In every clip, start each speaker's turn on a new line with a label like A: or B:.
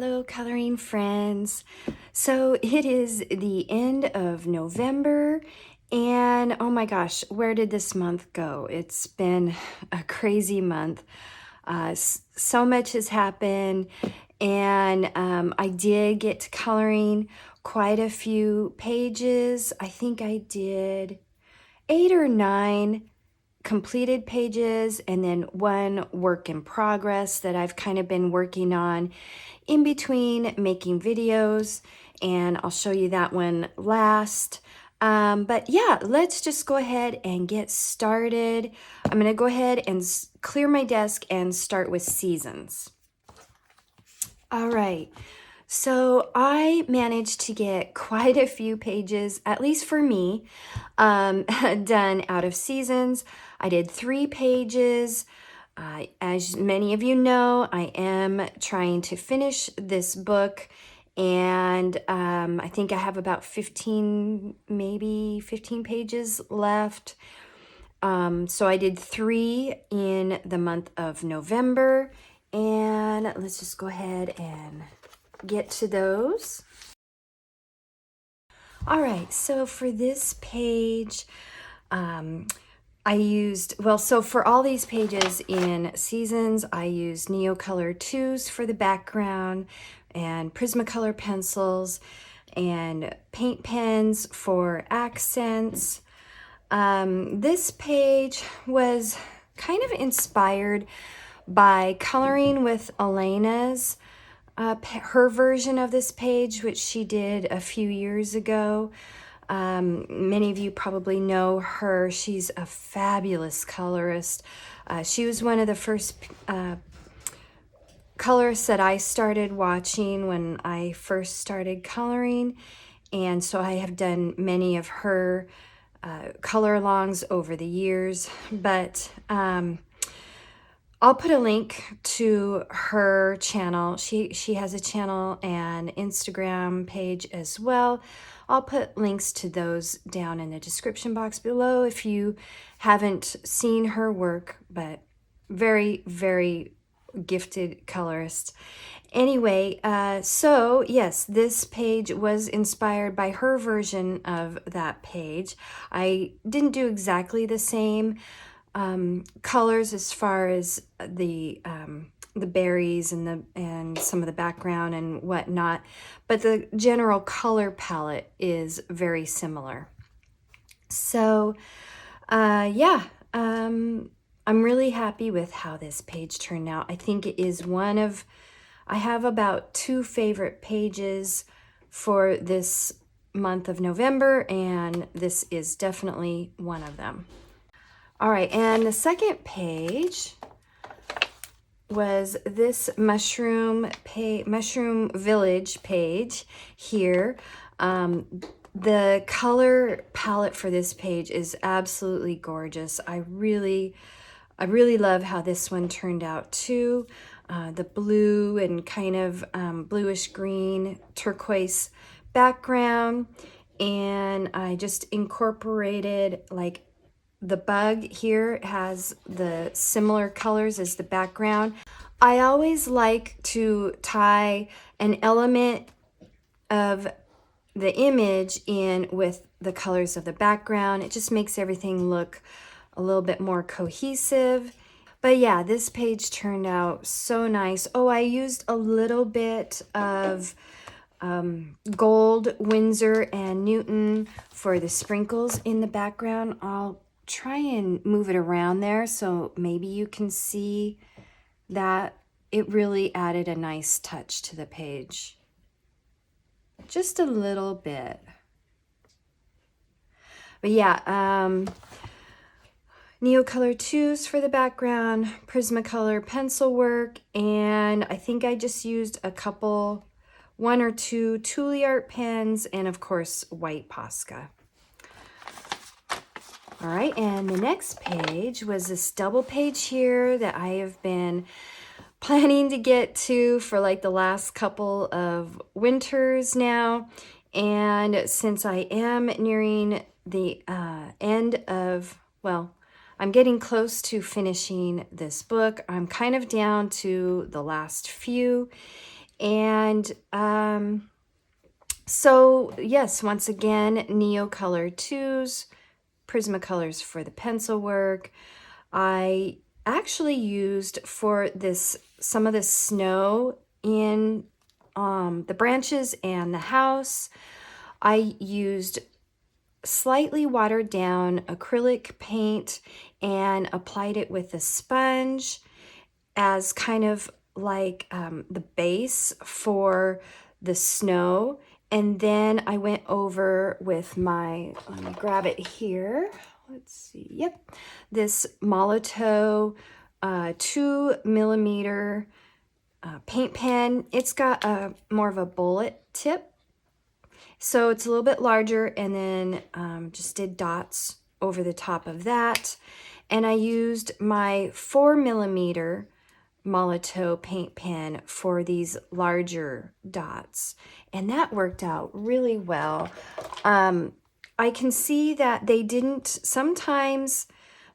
A: Hello, coloring friends. So it is the end of November, and oh my gosh, where did this month go? It's been a crazy month. So much has happened, and I did get to coloring quite a few pages. I think I did 8 or 9 completed pages and then one work in progress that I've kind of been working on in between making videos, and I'll show you that one last. But yeah, let's just go ahead and get started. I'm gonna go ahead and clear my desk and start with seasons. All right, so I managed to get quite a few pages, at least for me, done out of seasons. I did 3 pages. As many of you know, I am trying to finish this book, and I think I have about 15, maybe 15 pages left. So I did 3 in the month of November, and let's just go ahead and get to those. All right, so for this page, I used, well, so for all these pages in seasons, I used Neocolor 2s for the background and Prismacolor pencils and paint pens for accents. This page was kind of inspired by coloring with Elena's her version of this page, which she did a few years ago. Many of you probably know her. She's a fabulous colorist. She was one of the first colorists that I started watching when I first started coloring. And so I have done many of her color alongs over the years. But I'll put a link to her channel. She has a channel and Instagram page as well. I'll put links to those down in the description box below if you haven't seen her work, but very, very gifted colorist. Anyway, so yes, this page was inspired by her version of that page. I didn't do exactly the same colors as far as the berries and some of the background and whatnot, but the general color palette is very similar. So yeah, I'm really happy with how this page turned out. I think it is one of, I have about 2 favorite pages for this month of November, and this is definitely one of them. All right, and the second page was this Mushroom Village page here. The color palette for this page is absolutely gorgeous. I really love how this one turned out too. The blue and kind of bluish green turquoise background, and I just incorporated, like, the bug here has the similar colors as the background. I always like to tie an element of the image in with the colors of the background. It just makes everything look a little bit more cohesive. But yeah, this page turned out so nice. Oh, I used a little bit of gold Winsor and Newton for the sprinkles in the background. I'll try and move it around there so maybe you can see that. It really added a nice touch to the page. Just a little bit. But yeah, Neocolor 2s for the background, Prismacolor pencil work, and I think I just used a couple, 1 or 2 Tule pens, and of course white Posca. All right, and the next page was this double page here that I have been planning to get to for like the last couple of winters now. And since I am nearing the end of, well, I'm getting close to finishing this book. I'm kind of down to the last few. And so yes, once again, Neocolor 2s, Prismacolors for the pencil work. I actually used for this some of the snow in the branches and the house. I used slightly watered down acrylic paint and applied it with a sponge as kind of like the base for the snow. And then I went over with my, let me grab it here. Let's see, yep, this Molotow 2mm paint pen. It's got a more of a bullet tip, so it's a little bit larger, and then just did dots over the top of that. And I used my 4mm Molotow paint pen for these larger dots, and that worked out really well. I can see that they didn't, sometimes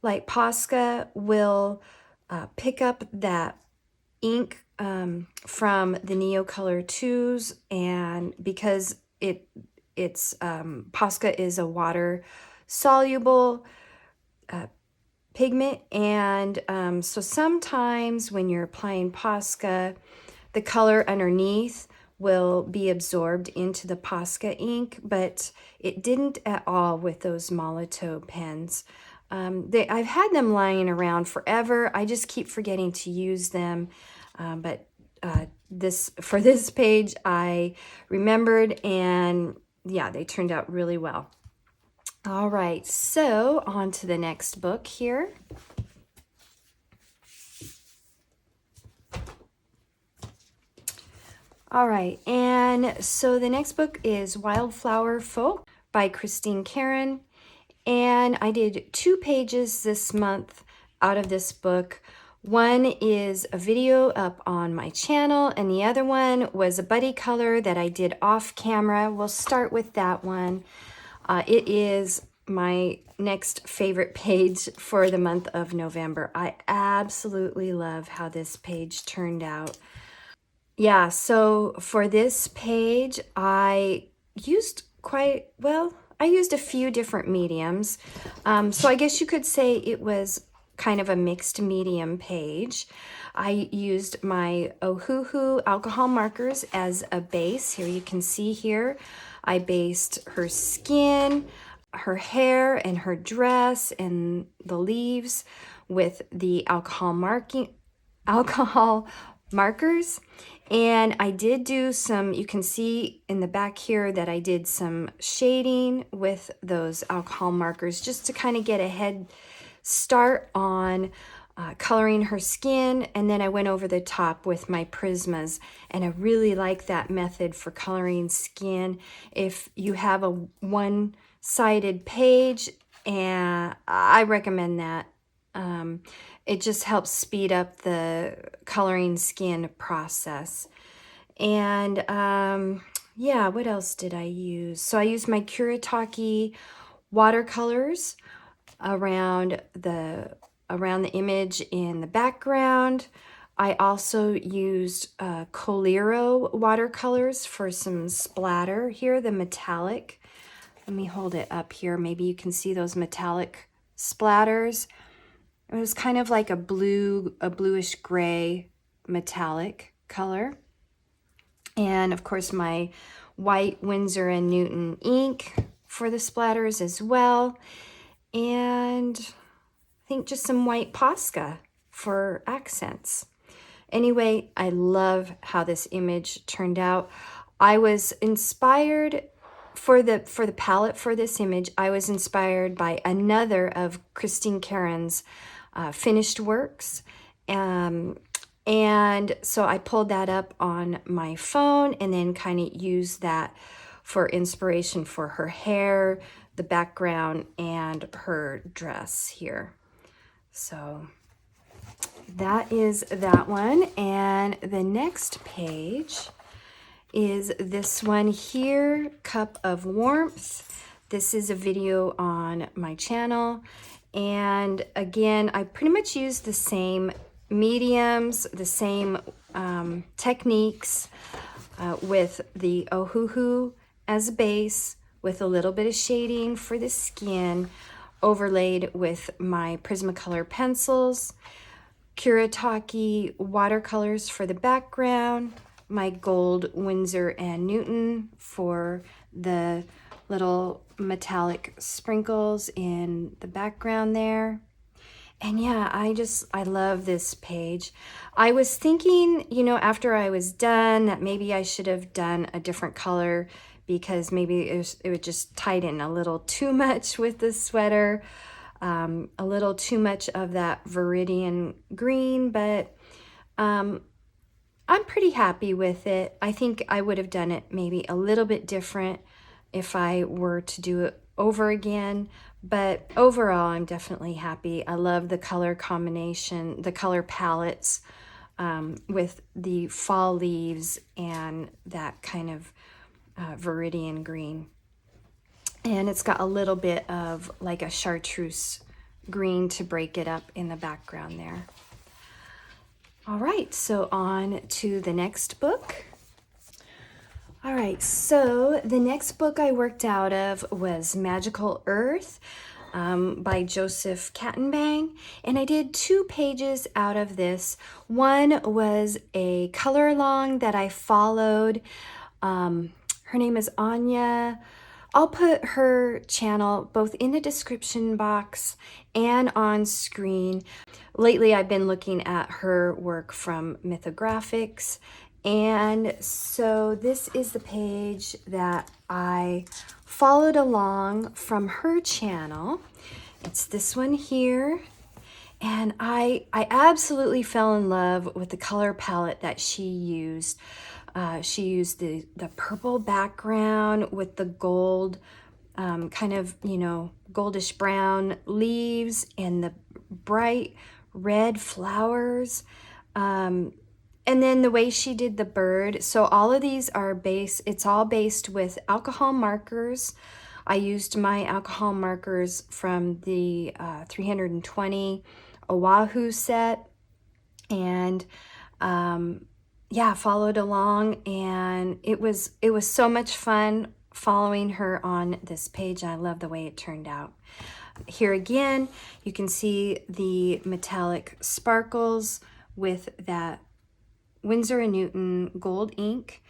A: like Posca will pick up that ink from the Neocolor 2s, and because it's Posca is a water soluble pigment, and so sometimes when you're applying Posca, the color underneath will be absorbed into the Posca ink, but it didn't at all with those Molotow pens. I've had them lying around forever. I just keep forgetting to use them, but for this page I remembered, and yeah, they turned out really well. All right, so on to the next book here. All right, and so the next book is Wildflower Folk by Christine Caron, and I did 2 pages this month out of this book. One is a video up on my channel, and the other one was a buddy color that I did off camera. We'll start with that one. It is my next favorite page for the month of November. I absolutely love how this page turned out. Yeah, so for this page, I used I used a few different mediums. So I guess you could say it was kind of a mixed medium page. I used my Ohuhu alcohol markers as a base. Here you can see here, I based her skin, her hair, and her dress, and the leaves with the alcohol markers. And I did do some, you can see in the back here that I did some shading with those alcohol markers just to kind of get a head start on coloring her skin. And then I went over the top with my Prismas, and I really like that method for coloring skin. If you have a one-sided page, and I recommend that. It just helps speed up the coloring skin process. And yeah, what else did I use? So I used my Kuretake watercolors around the image in the background. I also used Coliro watercolors for some splatter here, the metallic. Let me hold it up here. Maybe you can see those metallic splatters. It was kind of like a bluish gray metallic color. And of course my white Winsor & Newton ink for the splatters as well. And I think just some white Posca for accents. Anyway, I love how this image turned out. I was inspired for the palette for this image. I was inspired by another of Christine Caron's finished works, and so I pulled that up on my phone and then kind of used that for inspiration for her hair, the background, and her dress here. So that is that one. And the next page is this one here, Cup of Warmth. This is a video on my channel. And again, I pretty much used the same mediums, the same techniques with the Ohuhu as a base, with a little bit of shading for the skin, overlaid with my Prismacolor pencils, Kuretake watercolors for the background, my gold Winsor and Newton for the little metallic sprinkles in the background there. And yeah, I love this page. I was thinking, you know, after I was done that maybe I should have done a different color because maybe it would just tighten a little too much with the sweater, a little too much of that Viridian green, but I'm pretty happy with it. I think I would have done it maybe a little bit different if I were to do it over again, but overall I'm definitely happy. I love the color combination, the color palettes with the fall leaves and that kind of Viridian green. And it's got a little bit of like a chartreuse green to break it up in the background there. All right, so on to the next book. All right, so the next book I worked out of was Magical Earth by Joseph Kattenbang, and I did 2 pages out of this. One was a color along that I followed. Her name is Anya. I'll put her channel both in the description box and on screen. Lately, I've been looking at her work from Mythographics, and so this is the page that I followed along from her channel. It's this one here, and I absolutely fell in love with the color palette that she used. She used the purple background with the gold, kind of, you know, goldish brown leaves and the bright red flowers. And then the way she did the bird. So all of these are it's all based with alcohol markers. I used my alcohol markers from the 320 Oahu set. And yeah, followed along, and it was so much fun following her on this page. I love the way it turned out. Here again, you can see the metallic sparkles with that Winsor & Newton gold ink.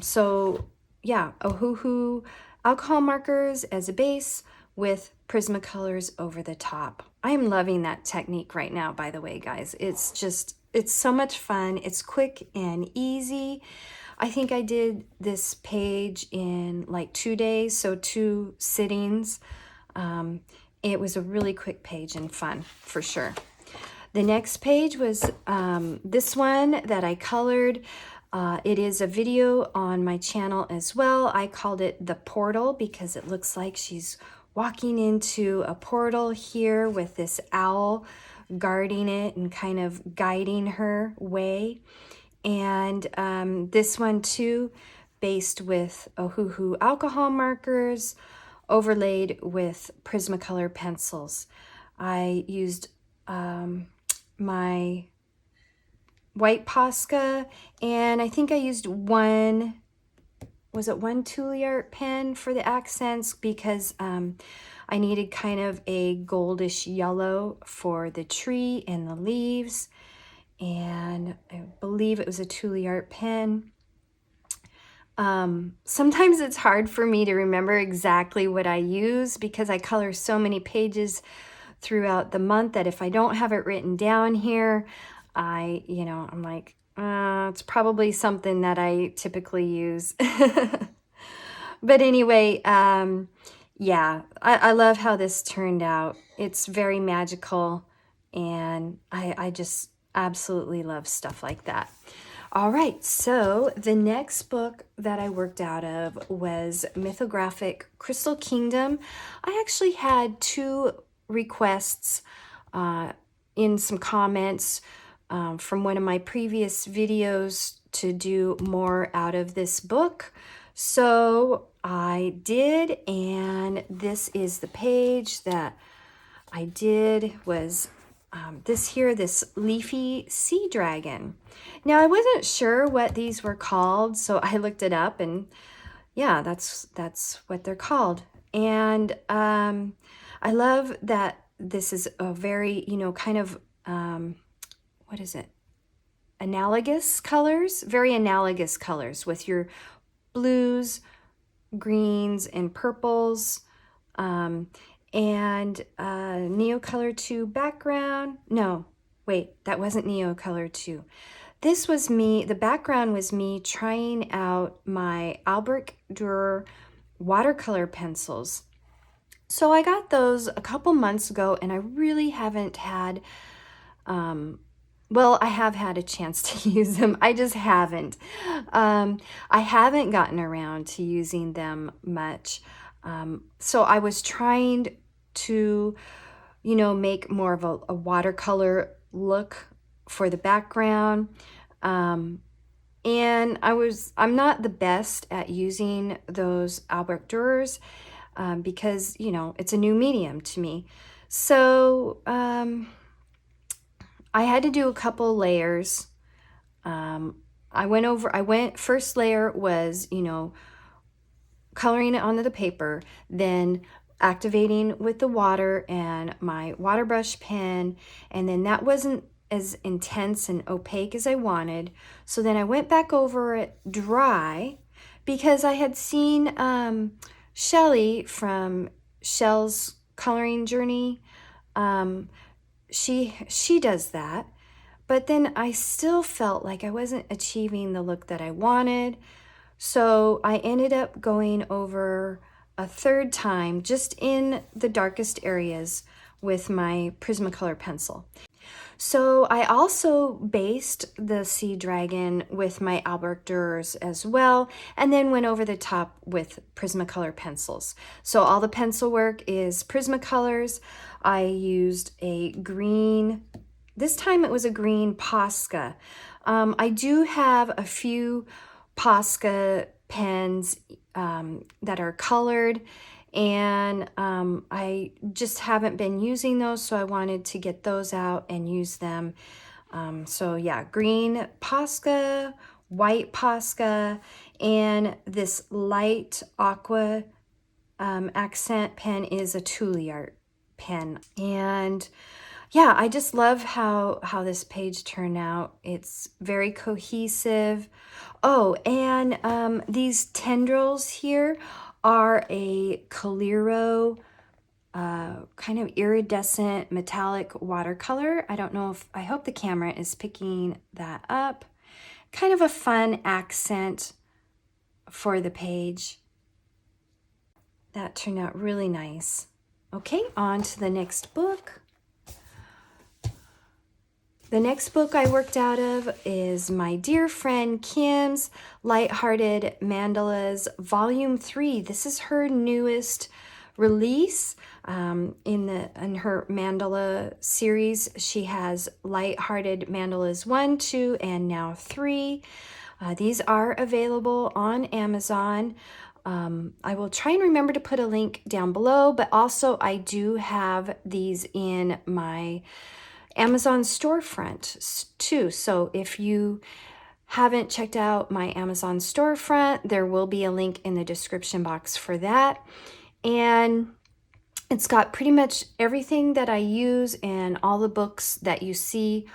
A: So yeah, Ohuhu alcohol markers as a base with Prismacolors over the top. I am loving that technique right now, by the way, guys. It's so much fun. It's quick and easy. I think I did this page in like 2 days, so 2 sittings. It was a really quick page and fun for sure. The next page was this one that I colored. It is a video on my channel as well. I called it The Portal because it looks like she's walking into a portal here with this owl guarding it and kind of guiding her way. And this one too, based with Ohuhu alcohol markers, overlaid with Prismacolor pencils. I used my white Posca, and I think I used one Toolie pen for the accents because I needed kind of a goldish yellow for the tree and the leaves, and I believe it was a Toolie pen. Sometimes it's hard for me to remember exactly what I use because I color so many pages throughout the month that if I don't have it written down here, I'm like, it's probably something that I typically use. But anyway, yeah, I love how this turned out. It's very magical, and I just absolutely love stuff like that. All right, so the next book that I worked out of was Mythographic Crystal Kingdom. I actually had 2 requests in some comments from one of my previous videos to do more out of this book. So I did, and this is the page that I did. Was this leafy sea dragon. Now I wasn't sure what these were called, so I looked it up, and yeah, that's what they're called. And I love that this is a very, kind of, what is it? Analogous colors, very analogous colors with your blues, greens, and purples. And Neocolor 2 background. No, wait, that wasn't Neocolor 2. This was me, the background was me trying out my Albrecht Dürer watercolor pencils. So I got those a couple months ago, and I really haven't had, well, I have had a chance to use them. I just haven't. I haven't gotten around to using them much. So I was trying to, make more of a watercolor look for the background. And I'm not the best at using those Albrecht Dürers because, it's a new medium to me. So I had to do a couple layers. First layer was, coloring it onto the paper, then activating with the water and my water brush pen, and then that wasn't as intense and opaque as I wanted. So then I went back over it dry because I had seen Shelly from Shell's Coloring Journey. She does that, but then I still felt like I wasn't achieving the look that I wanted. So I ended up going over a third time just in the darkest areas with my Prismacolor pencil. So I also based the Sea Dragon with my Albrecht Dürers as well, and then went over the top with Prismacolor pencils. So all the pencil work is Prismacolors. I used a green, this time it was a green Posca. I do have a few Posca pens that are colored, and I just haven't been using those, so I wanted to get those out and use them. So yeah, green Posca, white Posca, and this light aqua accent pen is a Tuliart pen. And yeah, I just love how this page turned out. It's very cohesive. Oh, and these tendrils here are a Coliro kind of iridescent metallic watercolor. I hope the camera is picking that up. Kind of a fun accent for the page. That turned out really nice. Okay, on to the next book. The next book I worked out of is my dear friend Kim's Lighthearted Mandalas Volume 3. This is her newest release in her mandala series. She has Lighthearted Mandalas 1, 2, and now 3. These are available on Amazon. I will try and remember to put a link down below, but also I do have these in my Amazon storefront too. So if you haven't checked out my Amazon storefront, there will be a link in the description box for that. And it's got pretty much everything that I use and all the books that you see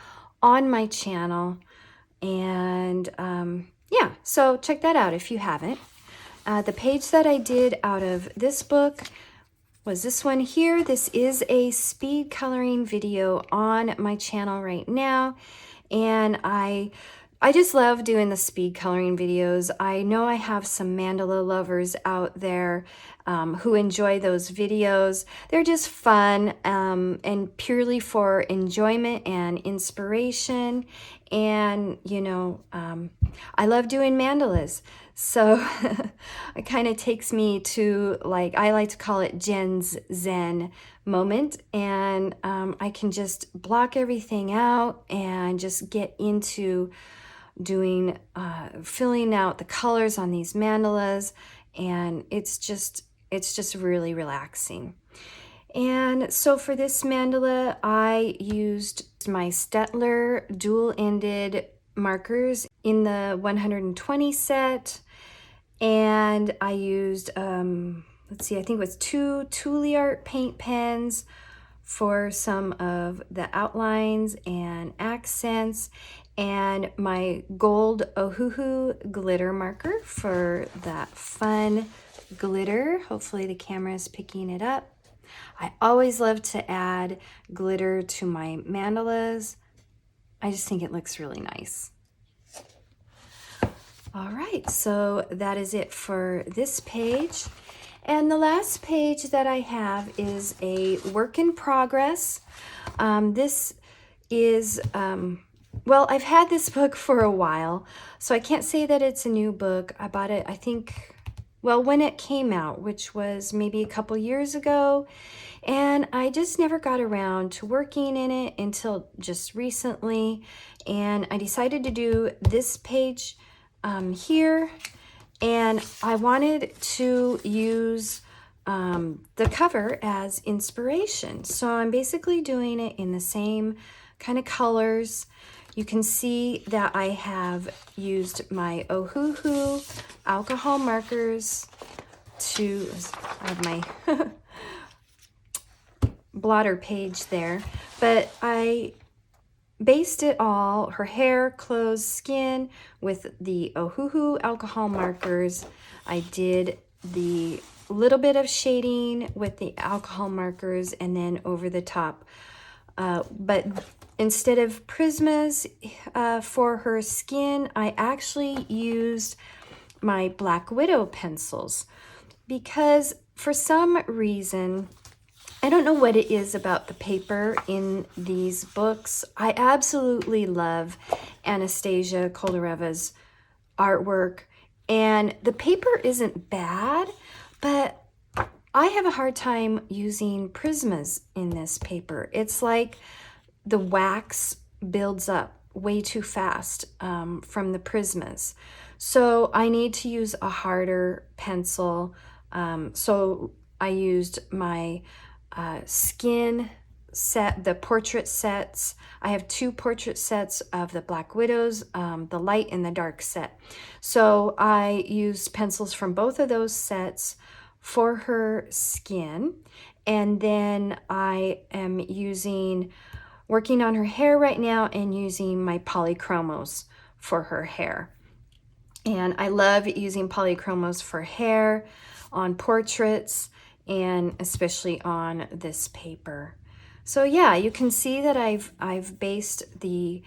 A: on my channel. And yeah, so check that out if you haven't. The page that I did out of this book was this one here. This is a speed coloring video on my channel right now, and I just love doing the speed coloring videos. I know I have some mandala lovers out there who enjoy those videos. They're just fun and purely for enjoyment and inspiration. And, I love doing mandalas. So it kind of takes me to, like, I like to call it Jen's Zen moment. And I can just block everything out and just get into doing, filling out the colors on these mandalas. And it's just really relaxing. And so for this mandala, I used my Staedtler dual-ended markers in the 120 set. And I used, let's see, I think it was 2 Toolyart paint pens for some of the outlines and accents, and my gold Ohuhu glitter marker for that fun glitter. Hopefully the camera is picking it up. I always love to add glitter to my mandalas. I just think it looks really nice. All right, so that is it for this page. And the last page that I have is a work in progress. This is, well, I've had this book for a while, so I can't say that it's a new book. I bought it, I think, well, when it came out, which was maybe a couple years ago, and I just never got around to working in it until just recently, and I decided to do this page here, and I wanted to use the cover as inspiration. So I'm basically doing it in the same kind of colors. You can see that I have used my Ohuhu alcohol markers to, I have my blotter page there, but I based it all, her hair, clothes, skin, with the Ohuhu alcohol markers. I did the little bit of shading with the alcohol markers and then over the top. But instead of Prismas for her skin, I actually used my Black Widow pencils because for some reason, I don't know what it is about the paper in these books. I absolutely love Anastasia Koldareva's artwork, and the paper isn't bad, but I have a hard time using Prismas in this paper. It's like the wax builds up way too fast from the Prismas. So I need to use a harder pencil. So I used my skin set, the portrait sets. I have 2 portrait sets of the Black Widows, the light and the dark set. So I used pencils from both of those sets for her skin. And then I am working on her hair right now and using my polychromos for her hair. And I love using polychromos for hair on portraits, and especially on this paper. So yeah, you can see that I've based the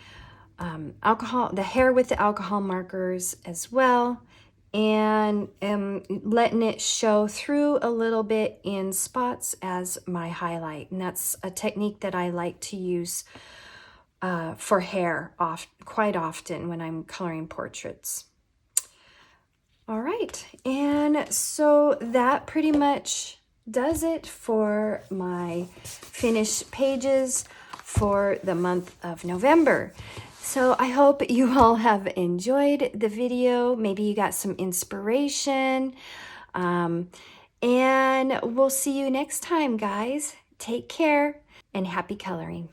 A: the hair with the alcohol markers as well, and am letting it show through a little bit in spots as my highlight. And that's a technique that I like to use for hair quite often when I'm coloring portraits. All right, and so that pretty much does it for my finished pages for the month of November. So I hope you all have enjoyed the video. Maybe you got some inspiration. And we'll see you next time, guys. Take care and happy coloring.